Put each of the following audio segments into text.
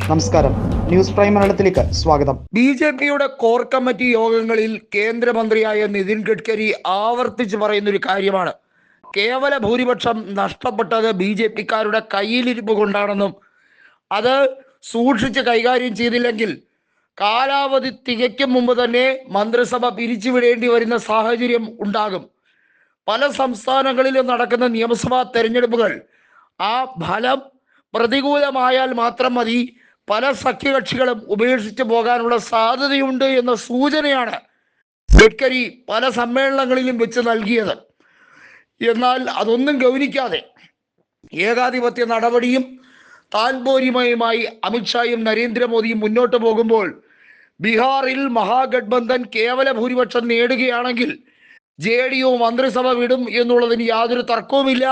നമസ്കാരം, news prime മലയാളത്തിലേക്ക് സ്വാഗതം. ബി.ജെ.പിയുടെ കോർ കമ്മിറ്റി യോഗങ്ങളിൽ കേന്ദ്രമന്ത്രിയായ നിതിൻ ഗഡ്കരി ആവർത്തിച്ച് പറയുന്നൊരു കാര്യമാണ്, കേവല ഭൂരിപക്ഷം നഷ്ടപ്പെട്ടത് ബി.ജെ.പിക്കാരുടെ കയ്യിലിരിപ്പ് കൊണ്ടാണെന്നും അത് സൂക്ഷിച്ച് കൈകാര്യം ചെയ്തില്ലെങ്കിൽ കാലാവധി തികയ്ക്കും മുമ്പ് തന്നെ മന്ത്രിസഭ പിരിച്ചുവിടേണ്ടി വരുന്ന സാഹചര്യം ഉണ്ടാകും. പല സംസ്ഥാനങ്ങളിലും നടക്കുന്ന നിയമസഭാ തെരഞ്ഞെടുപ്പുകൾ ആ ഫലം പ്രതികൂലമായാൽ മാത്രം മതി പല സഖ്യകക്ഷികളും ഉപേക്ഷിച്ച് പോകാനുള്ള സാധ്യതയുണ്ട് എന്ന സൂചനയാണ് ഗഡ്കരി പല സമ്മേളനങ്ങളിലും വെച്ച് നൽകിയത്. എന്നാൽ അതൊന്നും ഗൗനിക്കാതെ ഏകാധിപത്യ നടപടിയും താൽപോരിമയുമായി അമിത്ഷായും നരേന്ദ്രമോദിയും മുന്നോട്ട് പോകുമ്പോൾ ബീഹാറിൽ മഹാഗഡ്ബന്ധൻ കേവല ഭൂരിപക്ഷം നേടുകയാണെങ്കിൽ JDU മന്ത്രിസഭ വിടും എന്നുള്ളതിന് യാതൊരു തർക്കവുമില്ല.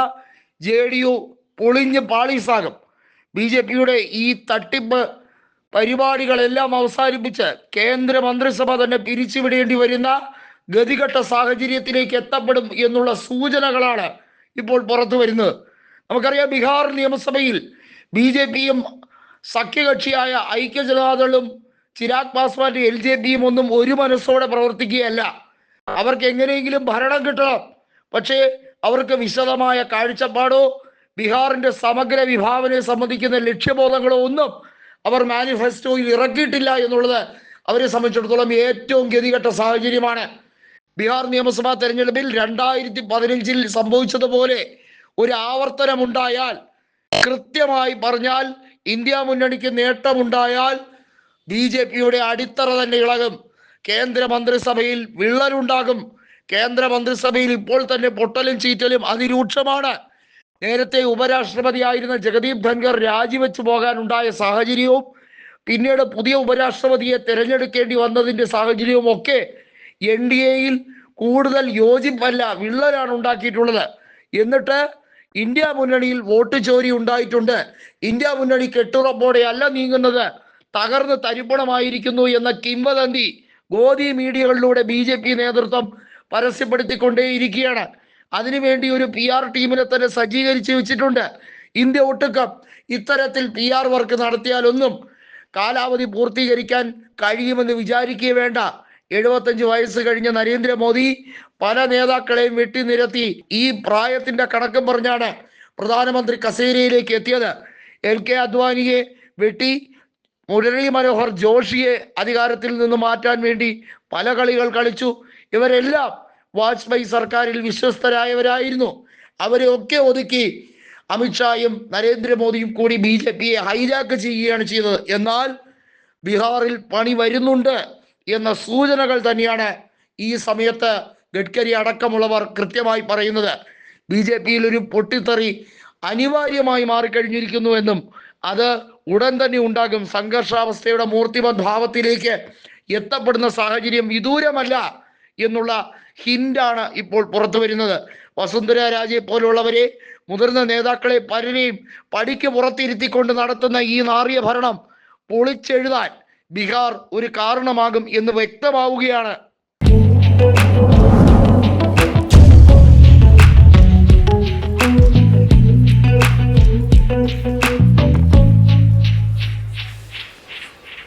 JDU പൊളിഞ്ഞ് പാളീസാകും. ബി.ജെ.പിയുടെ ഈ തട്ടിപ്പ് പരിപാടികളെല്ലാം അവസാനിപ്പിച്ച് കേന്ദ്ര മന്ത്രിസഭ തന്നെ പിരിച്ചുവിടേണ്ടി വരുന്ന ഗതികെട്ട സാഹചര്യത്തിലേക്ക് എത്തപ്പെടും എന്നുള്ള സൂചനകളാണ് ഇപ്പോൾ പുറത്തു വരുന്നത്. നമുക്കറിയാം, ബീഹാർ നിയമസഭയിൽ ബി.ജെ.പിയും സഖ്യകക്ഷിയായ ഐക്യജനതാദളും ചിരാഗ് പാസ്വാന്റെ LJPയും ഒന്നും ഒരു മനസ്സോടെ പ്രവർത്തിക്കുകയല്ല. അവർക്ക് എങ്ങനെയെങ്കിലും ഭരണം കിട്ടണം. പക്ഷേ അവർക്ക് വിശദമായ കാഴ്ചപ്പാടോ ബീഹാറിന്റെ സമഗ്ര വിഭാവനയെ സംബന്ധിക്കുന്ന ലക്ഷ്യബോധങ്ങളോ ഒന്നും അവർ മാനിഫെസ്റ്റോയിൽ ഇറക്കിയിട്ടില്ല എന്നുള്ളത് അവരെ സംബന്ധിച്ചിടത്തോളം ഏറ്റവും ഗതികെട്ട സാഹചര്യമാണ്. ബീഹാർ നിയമസഭാ തെരഞ്ഞെടുപ്പിൽ 2015 സംഭവിച്ചതുപോലെ ഒരു ആവർത്തനമുണ്ടായാൽ, കൃത്യമായി പറഞ്ഞാൽ ഇന്ത്യ മുന്നണിക്ക് നേട്ടമുണ്ടായാൽ ബി.ജെ.പിയുടെ അടിത്തറ തന്നെ ഇളകും. കേന്ദ്ര മന്ത്രിസഭയിൽ വിള്ളലുണ്ടാകും. കേന്ദ്ര മന്ത്രിസഭയിൽ ഇപ്പോൾ തന്നെ പൊട്ടലും ചീറ്റലും അതിരൂക്ഷമാണ്. നേരത്തെ ഉപരാഷ്ട്രപതിയായിരുന്ന ജഗദീപ് ധൻഖർ രാജിവെച്ചു പോകാനുണ്ടായ സാഹചര്യവും പിന്നീട് പുതിയ ഉപരാഷ്ട്രപതിയെ തിരഞ്ഞെടുക്കേണ്ടി വന്നതിൻ്റെ സാഹചര്യവും ഒക്കെ NDAയിൽ കൂടുതൽ യോജിപ്പല്ല, വിള്ളലാണ് ഉണ്ടാക്കിയിട്ടുള്ളത്. എന്നിട്ട് ഇന്ത്യ മുന്നണിയിൽ വോട്ട് ചോരി ഉണ്ടായിട്ടുണ്ട്. ഇന്ത്യ മുന്നണി കെട്ടുറപ്പോടെ അല്ല നീങ്ങുന്നത്, തകർന്ന് തരിപ്പണമായിരിക്കുന്നു എന്ന കിംവദന്തി ഗോദി മീഡിയകളിലൂടെ ബി.ജെ.പി നേതൃത്വം പരസ്യപ്പെടുത്തിക്കൊണ്ടേയിരിക്കുകയാണ്. അതിനുവേണ്ടി ഒരു PR ടീമിനെ തന്നെ സജ്ജീകരിച്ച് വെച്ചിട്ടുണ്ട്. ഇന്ത്യ ഒട്ടുക്കം ഇത്തരത്തിൽ PR വർക്ക് നടത്തിയാലൊന്നും കാലാവധി പൂർത്തീകരിക്കാൻ കഴിയുമെന്ന് വിചാരിക്കുക വേണ്ട. 75 വയസ്സ് കഴിഞ്ഞ നരേന്ദ്രമോദി പല നേതാക്കളെയും വെട്ടിനിരത്തി ഈ പ്രായത്തിന്റെ കണക്കും പറഞ്ഞാണ് പ്രധാനമന്ത്രി കസേരയിലേക്ക് എത്തിയത്. LK അദ്വാനിയെ വെട്ടി മുരളി മനോഹർ ജോഷിയെ അധികാരത്തിൽ നിന്ന് മാറ്റാൻ വേണ്ടി പല കളികൾ കളിച്ചു. ഇവരെല്ലാം വാജ്പേയി സർക്കാരിൽ വിശ്വസ്തരായവരായിരുന്നു. അവരെ ഒക്കെ ഒതുക്കി അമിത്ഷായും നരേന്ദ്രമോദിയും കൂടി ബി.ജെ.പിയെ ഹൈജാക്ക് ചെയ്യുകയാണ് ചെയ്തത്. എന്നാൽ ബീഹാറിൽ പണി വരുന്നുണ്ട് എന്ന സൂചനകൾ തന്നെയാണ് ഈ സമയത്ത് ഗഡ്കരി അടക്കമുള്ളവർ കൃത്യമായി പറയുന്നത്. ബി.ജെ.പിയിൽ ഒരു പൊട്ടിത്തെറി അനിവാര്യമായി മാറിക്കഴിഞ്ഞിരിക്കുന്നുവെന്നും അത് ഉടൻ തന്നെ ഉണ്ടാകും. സംഘർഷാവസ്ഥയുടെ മൂർത്തിമത് ഭാവത്തിലേക്ക് എത്തപ്പെടുന്ന സാഹചര്യം വിദൂരമല്ല എന്നുള്ള ഹിന്റാണ് ഇപ്പോൾ പുറത്തു വരുന്നത്. വസുന്ധര രാജയെ പോലുള്ളവരെ, മുതിർന്ന നേതാക്കളെ പലരെയും പടിക്ക് പുറത്തിരുത്തിക്കൊണ്ട് നടത്തുന്ന ഈ നാറിയ ഭരണം പൊളിച്ചെഴുതാൻ ബീഹാർ ഒരു കാരണമാകും എന്ന് വ്യക്തമാവുകയാണ്.